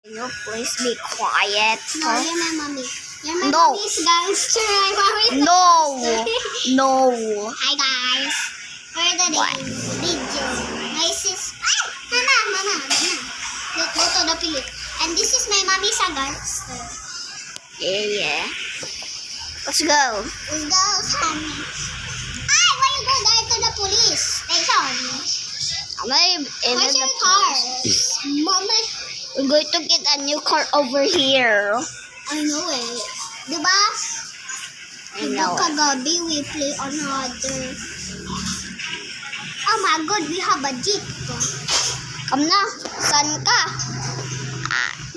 Can you please be quiet? No, you're my mommy. You're my No. mommy's gangster. My mommy's No. gangster. No. Hi guys. For today's video, my sis. Mama. Let's go to the Philip. And this is my mommy's gangster. Yeah. Let's go. Let's go, honey. Why you go there to the police station? Where's your car? Mommy. We're going to get a new car over here. I know it. Diba? I know it. Kagabi, we play another. Oh my God, we have a jeep. Come na. Saan ka?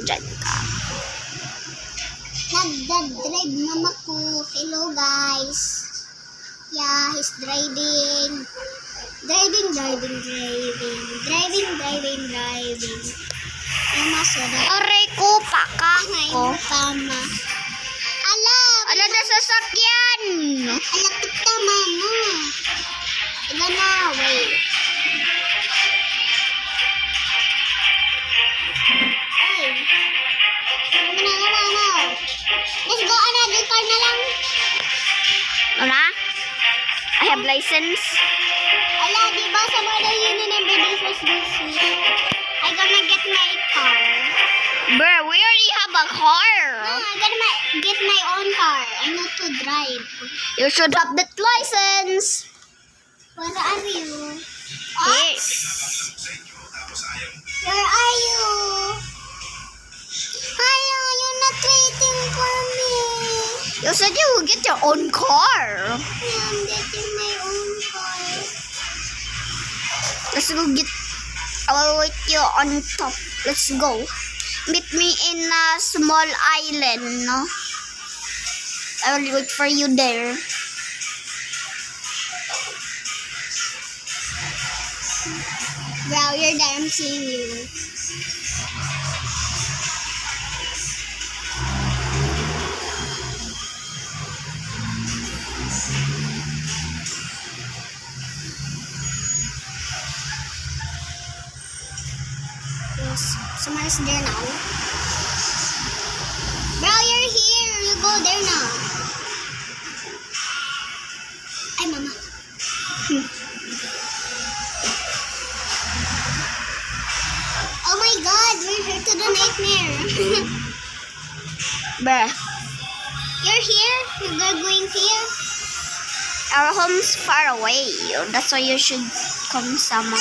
Dyan ka. Nagdadrive mama ko. Hello guys. Yeah, he's driving. Driving. Mama, soda. Aray ko, paka ko. Tama. Ala na sasakyan. Ala kita, mama. Ilan na, wait. Ay. Mama. Let's go another car na lang. Ano na? I have license. Ala, diba sa mga yun na this was this week. I gonna get my car. Bro, we already have a car. No, I gonna get my own car. I know to drive. You should have that license. Where are you? Yes. Where are you? Hello, you're not waiting for me. You said you will get your own car. Yeah, I'm getting my own car. Let's go get. I will wait you on top. Let's go. Meet me in a small island, no? I will wait for you there. Bro, you're there. I'm seeing you. Yes, someone's there now. Bro, you're here. You go there now. Ay, mama. Oh my God, we're here to the nightmare. Bruh, You're here? You're going here? our home's far away. That's why you should come somewhere.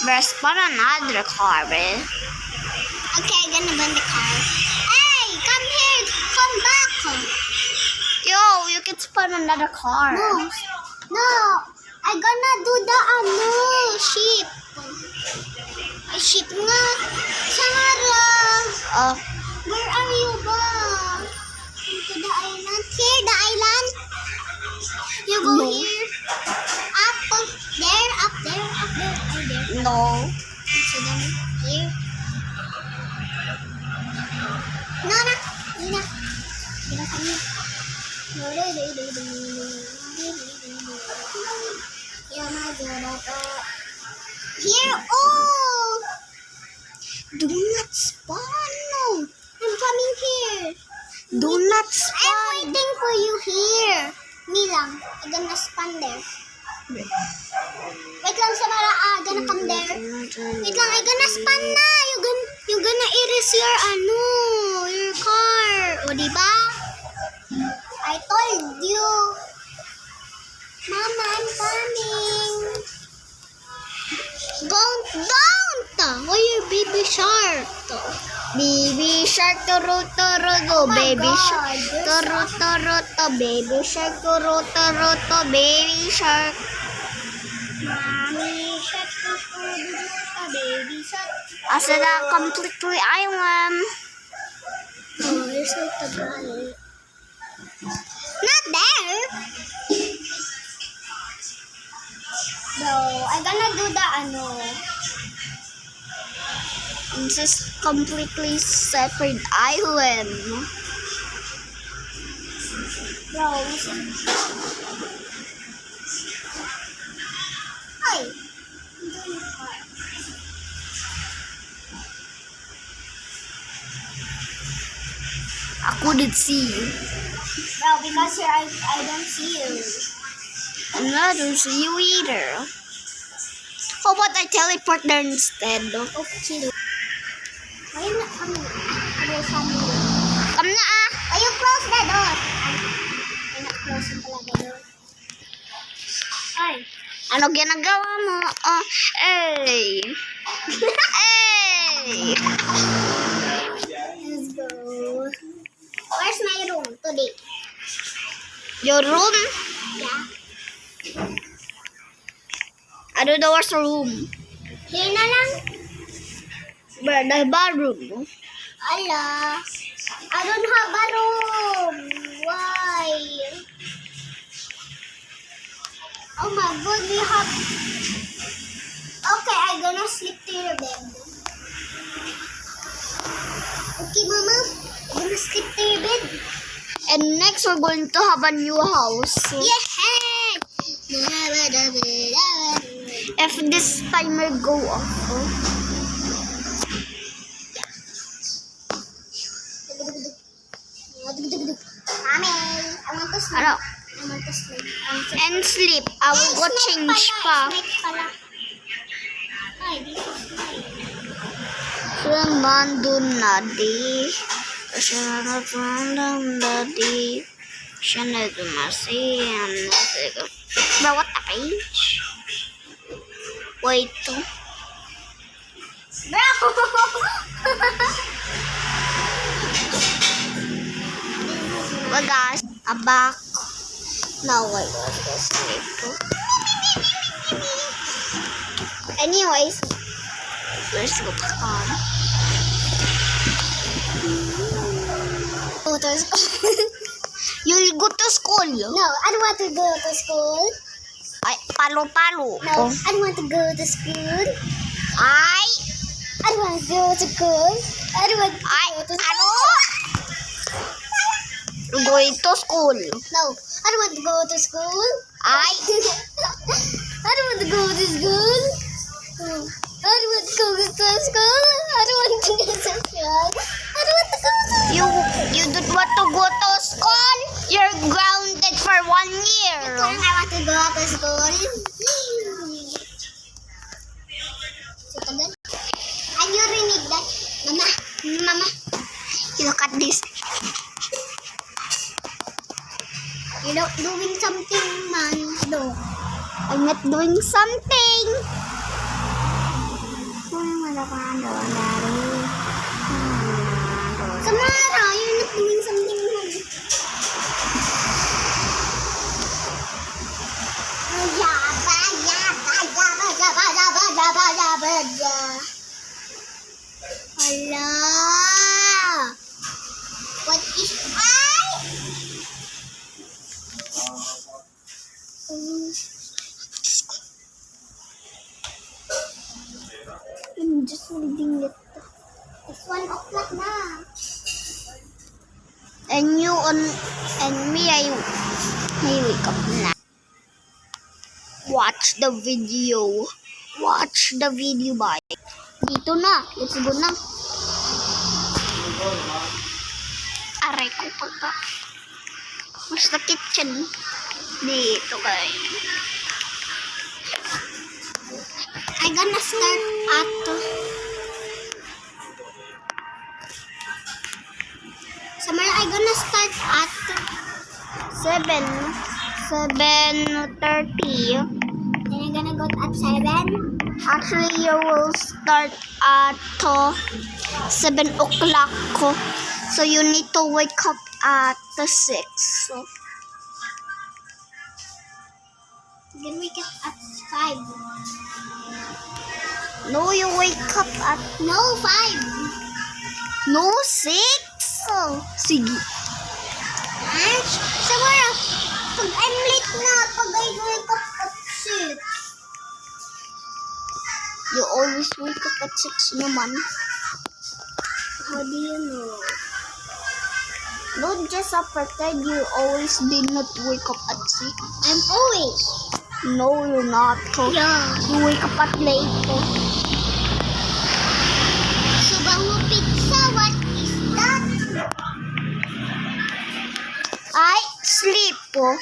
Bruh, spawn another car, bruh. Okay, I'm gonna burn the car. Hey, come here. Come back. Yo, you can spawn another car. No. I'm gonna do the ship. Ship nga. Sangara. Where are you ba? To the island. Here, the island. You go No. here. Up there. Oh, there. No. So then, here. No. Here. Here kami. Here, oh! Do not spawn, no. I'm coming here. Do not I'm spawn. waiting for you here. Me lang. I'm gonna spawn there. Wait lang, Samara. I'm gonna come there. Wait lang, I'm gonna spawn na. You're gonna erase your car. O, diba? I told you. Mama, I'm coming. Don't. Why you baby shark? Baby shark, turu, go. my Baby God, shark, this turu, baby shark, turu, baby shark. Mommy shark, baby shark. Asa na completely island. Oh, there's no tagal. Not there. Bro, I'm gonna do the This is completely separate island. Bro, listen. Hi. I'm doing the car. couldn't see you. Bro, because here I don't see you. And I don't see you either. How about I teleport there instead? Okay. Why you not coming? Why family? Come na ah! Why you close the door? Ay, not close yung pala the door. Ay. Ano ginagawa mo? Oh, hey! Hey! Let's go. Where's my room today? Your room? Yeah. I don't know where's the room. Here na lang. Where the bathroom? Ala. I don't have a room. Why? Oh my god, we have... Okay, I'm gonna sleep to your bed. Okay, mama. I'm gonna sleep to your bed. And next we're going to have a new house. Yeah! If this timer go off, Mommy, I want to sleep. ano? I want to sleep. I want to sleep. And sleep. I will go change pa. Snake pala. Ay, this is snake. Mandun na di. Siya na random na di. Siya na dumasiyan. Bro, what the page? Wait. Bro! Well guys, I'm back. Now I gotta go sleep. Anyways, Let's go back on. go to school. You'll go to school. No, I don't want to go to school. Ay, palo-palo. No, I don't want to go to school. Ay, I don't want to go to school. I don't want to ay, go to ano? Going to school. No, I don't want to go to school. Ay, I don't want to go to school. No, I don't want to go to school. I don't want to go to school. I don't want to go to you don't want to go to school? You're grounded for 1 year. Parang I want to go to school. So, tagal. Can you rinig that? Mama. Look at this. You're not doing something, man. No. I'm not doing something. Samara, you're not doing something, man. Hala. What is I'm just reading it. It's 1 o'clock na. And you and me, I wake up na. Watch the video. Watch the video, bye. Dito na. Let's go na. Aray ko pagka. Where's the kitchen? Dito kayo. I'm gonna start at Samara, I'm gonna start at 7:30. then I'm gonna go at 7. Actually, you will start at 7 o'clock. So you need to wake up at 6. So, Then we get at 5. no, you wake up at No, 5. 6. Oh, sige. Samara, pag I'm late na, pag I wake up at 6. You always wake up at 6 naman. How do you know? Don't just pretend you always did not wake up at 6. I'm always. No, you're not. Yeah. You wake up at late. Subango pizza, what is that? ko.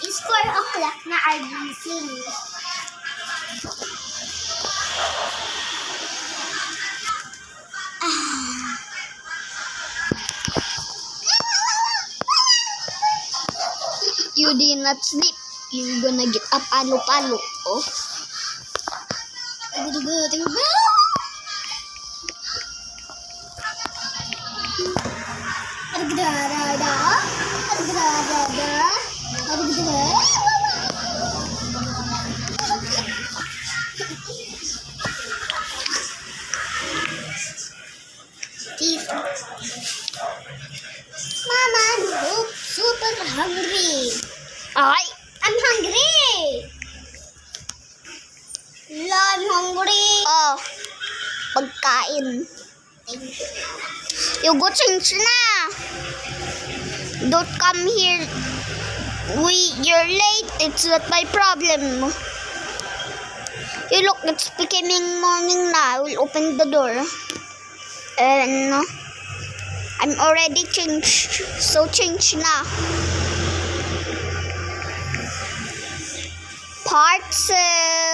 It's 4 o'clock na RBC. You did not sleep. You're gonna get up palo-palo. Oh. Mama, look super hungry. Ay! I'm hungry. La, I'm hungry. Oh. Pagkain. You go change na. Don't come here. You're late. It's not my problem. You look, it's becoming morning na. I will open the door. And I'm already changed. So change na. Parcel.